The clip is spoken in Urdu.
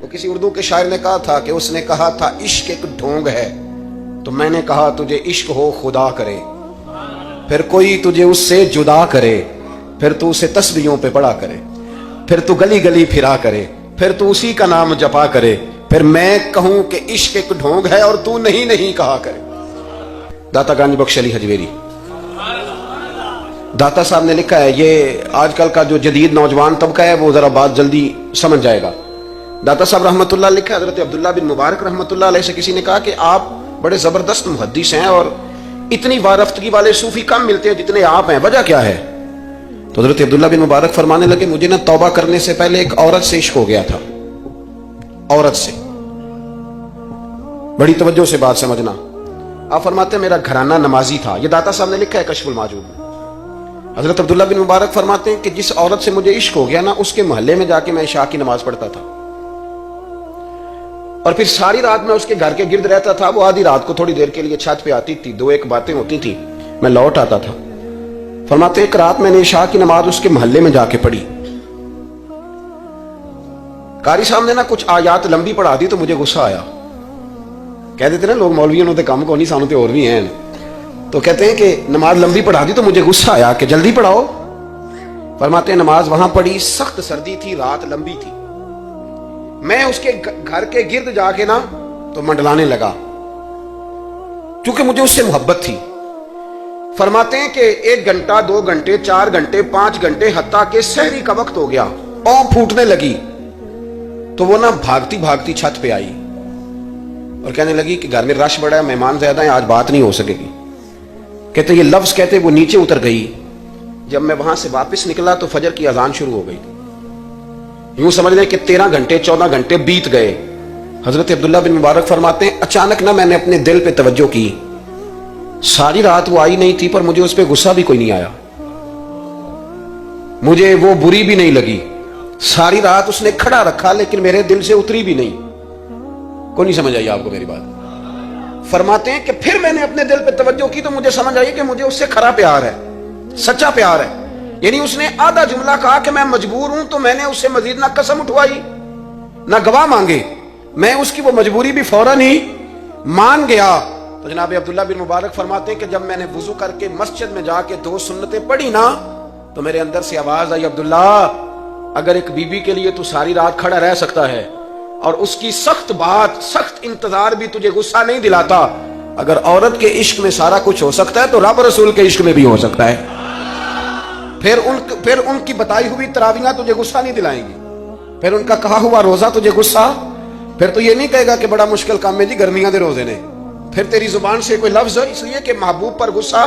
تو کسی اردو کے شاعر نے کہا تھا کہ اس نے کہا تھا عشق ایک ڈھونگ ہے، تو میں نے کہا تجھے عشق ہو خدا کرے، پھر کوئی تجھے اس سے جدا کرے، پھر تو اسے تسبیحوں پہ پڑا کرے، پھر تو گلی گلی پھرا کرے، پھر تو اسی کا نام جپا کرے، پھر میں کہوں کہ عشق ایک ڈھونگ ہے اور تو نہیں نہیں کہا کرے۔ داتا گنج بخش علی حجویری۔ داتا صاحب نے لکھا ہے، یہ آج کل کا جو جدید نوجوان طبقہ ہے وہ ذرا بات جلدی سمجھ جائے گا۔ داتا صاحب رحمۃ اللہ لکھا ہے، حضرت عبداللہ بن مبارک رحمۃ اللہ علیہ سے کسی نے کہا کہ آپ بڑے زبردست محدث ہیں اور اتنی وارفتگی والے صوفی کم ملتے ہیں جتنے آپ ہیں، وجہ کیا ہے؟ تو حضرت عبداللہ بن مبارک فرمانے لگے، مجھے نا توبہ کرنے سے پہلے ایک عورت سے عشق ہو گیا تھا، عورت سے۔ بڑی توجہ سے بات سمجھنا۔ آپ فرماتے ہیں میرا گھرانہ نمازی تھا، یہ داتا صاحب نے لکھا ہے کشف الماجوب میں۔ حضرت عبداللہ بن مبارک فرماتے ہیں کہ جس عورت سے مجھے عشق ہو گیا نا، اس کے محلے میں جا کے میں عشاء کی نماز پڑھتا تھا، اور پھر ساری رات میں اس کے گھر کے گرد رہتا تھا۔ وہ آدھی رات کو تھوڑی دیر کے لیے چھت پہ آتی تھی، دو ایک باتیں ہوتی تھی، میں لوٹ آتا تھا۔ فرماتے ایک رات میں نے عشاء کی نماز اس کے محلے میں جا کے پڑھی، قاری صاحب نے نا کچھ آیات لمبی پڑھا دی تو مجھے غصہ آیا۔ کہہ دیتے نا لوگ مولویوں نے کام کو نہیں سانتے اور بھی ہیں، تو کہتے ہیں کہ نماز لمبی پڑھا دی تو مجھے غصہ آیا کہ جلدی پڑھاؤ۔ فرماتے ہیں نماز وہاں پڑھی، سخت سردی تھی، رات لمبی تھی، میں اس کے گھر کے گرد جا کے نا تو منڈلانے لگا کیونکہ مجھے اس سے محبت تھی۔ فرماتے ہیں کہ 1 گھنٹہ 2 گھنٹے 4 گھنٹے 5 گھنٹے حتیٰ کہ سحری کا وقت ہو گیا، پاؤں پھوٹنے لگی، تو وہ نا بھاگتی بھاگتی چھت پہ آئی اور کہنے لگی کہ گھر میں رش بڑا ہے، مہمان زیادہ ہیں، آج بات نہیں ہو سکے گی۔ کہتے یہ لفظ کہتے وہ نیچے اتر گئی۔ جب میں وہاں سے واپس نکلا تو فجر کی اذان شروع ہو گئی۔ یوں سمجھ لیں کہ 13 گھنٹے 14 گھنٹے بیت گئے۔ حضرت عبداللہ بن مبارک فرماتے ہیں اچانک نہ میں نے اپنے دل پہ توجہ کی، ساری رات وہ آئی نہیں تھی پر مجھے اس پہ غصہ بھی کوئی نہیں آیا، مجھے وہ بری بھی نہیں لگی۔ ساری رات اس نے کھڑا رکھا لیکن میرے دل سے اتری بھی نہیں۔ کوئی نہیں سمجھ آئی آپ کو میری بات؟ فرماتے ہیں کہ پھر میں نے اپنے دل پہ توجہ کی تو مجھے سمجھ آئی کہ مجھے اس سے کھرا پیار ہے، سچا پیار ہے۔ یعنی اس نے آدھا جملہ کہا کہ میں مجبور ہوں، تو میں نے اس سے مزید نہ قسم اٹھوائی نہ گواہ مانگے، میں اس کی وہ مجبوری بھی فوراً ہی مان گیا۔ تو جناب عبداللہ بن مبارک فرماتے ہیں کہ جب میں نے وضو کر کے مسجد میں جا کے 2 سنتیں پڑھی نا تو میرے اندر سے آواز آئی، عبداللہ اگر ایک بی بی کے لیے تو ساری رات کھڑا رہ سکتا ہے اور اس کی سخت بات سخت انتظار بھی تجھے غصہ نہیں دلاتا، اگر عورت کے عشق میں سارا کچھ ہو سکتا ہے تو رب رسول کے عشق میں بھی ہو سکتا ہے۔ پھر ان کی بتائی ہوئی تراویحاں تجھے غصہ نہیں دلائیں گی، پھر ان کا کہا ہوا روزہ تجھے غصہ، پھر تو یہ نہیں کہے گا کہ بڑا مشکل کام ہے جی گرمیاں دے روزے نے، پھر تیری زبان سے کوئی لفظ اس لیے کہ محبوب پر غصہ